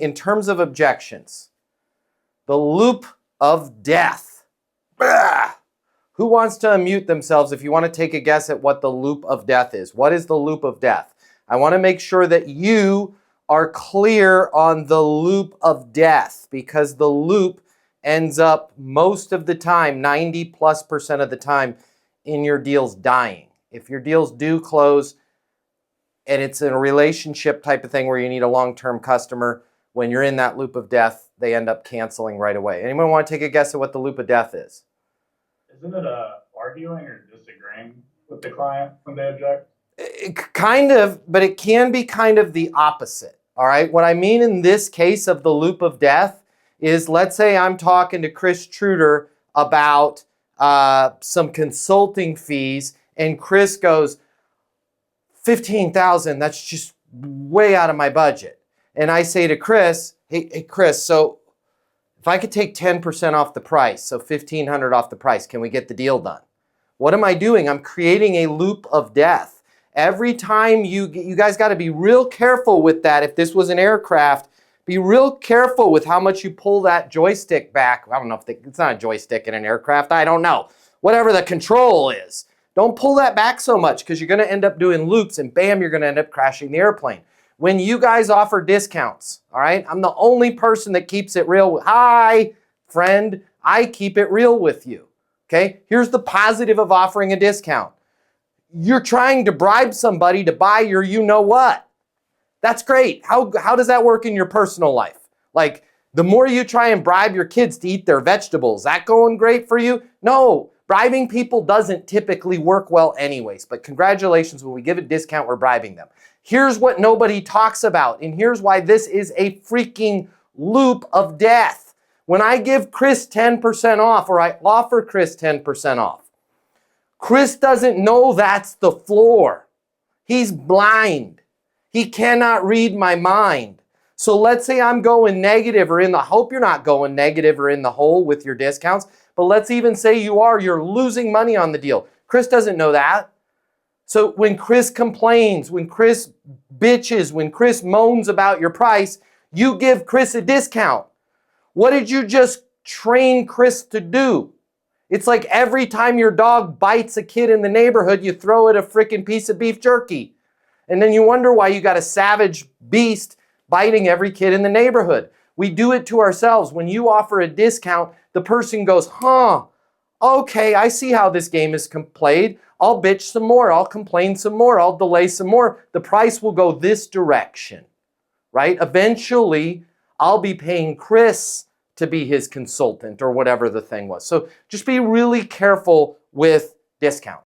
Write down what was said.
In terms of objections, the loop of death. Bah! Who wants to unmute themselves if you want to take a guess at what the loop of death is? What is the loop of death? I want to make sure that you are clear on the loop of death, because the loop ends up most of the time, 90+% of the time, in your deals dying. If your deals do close and it's in a relationship type of thing where you need a long-term customer, when you're in that loop of death, they end up canceling right away. Anyone want to take a guess at what the loop of death is? Isn't it arguing or disagreeing with the client when they object? Kind of, but it can be kind of the opposite. All right. What I mean in this case of the loop of death is, let's say I'm talking to Chris Truder about some consulting fees, and Chris goes, $15,000, that's just way out of my budget. And I say to Chris, hey Chris, so if I could take 10% off the price, so $1,500 off the price, can we get the deal done? What am I doing? I'm creating a loop of death. Every time you guys got to be real careful with that. If this was an aircraft, be real careful with how much you pull that joystick back. I don't know if it's not a joystick in an aircraft. I don't know. Whatever the control is. Don't pull that back so much, because you're going to end up doing loops and bam, you're going to end up crashing the airplane. When you guys offer discounts, all right, I'm the only person that keeps it real. Hi, friend, I keep it real with you. Okay, here's the positive of offering a discount. You're trying to bribe somebody to buy your you-know-what. That's great. How does that work in your personal life? Like, the more you try and bribe your kids to eat their vegetables, that going great for you? No, bribing people doesn't typically work well anyways, but congratulations, when we give a discount, we're bribing them. Here's what nobody talks about, and here's why this is a freaking loop of death. When I give Chris 10% off, or I offer Chris 10% off, Chris doesn't know that's the floor. He's blind. He cannot read my mind. So let's say I'm going negative, or in the hope you're not going negative or in the hole with your discounts, but let's even say you are, you're losing money on the deal. Chris doesn't know that. So when Chris complains, when Chris bitches, when Chris moans about your price, you give Chris a discount. What did you just train Chris to do? It's like every time your dog bites a kid in the neighborhood, you throw it a freaking piece of beef jerky. And then you wonder why you got a savage beast biting every kid in the neighborhood. We do it to ourselves. When you offer a discount, the person goes, huh, okay, I see how this game is played. I'll bitch some more. I'll complain some more. I'll delay some more. The price will go this direction, right? Eventually, I'll be paying Chris to be his consultant or whatever the thing was. So just be really careful with discounts.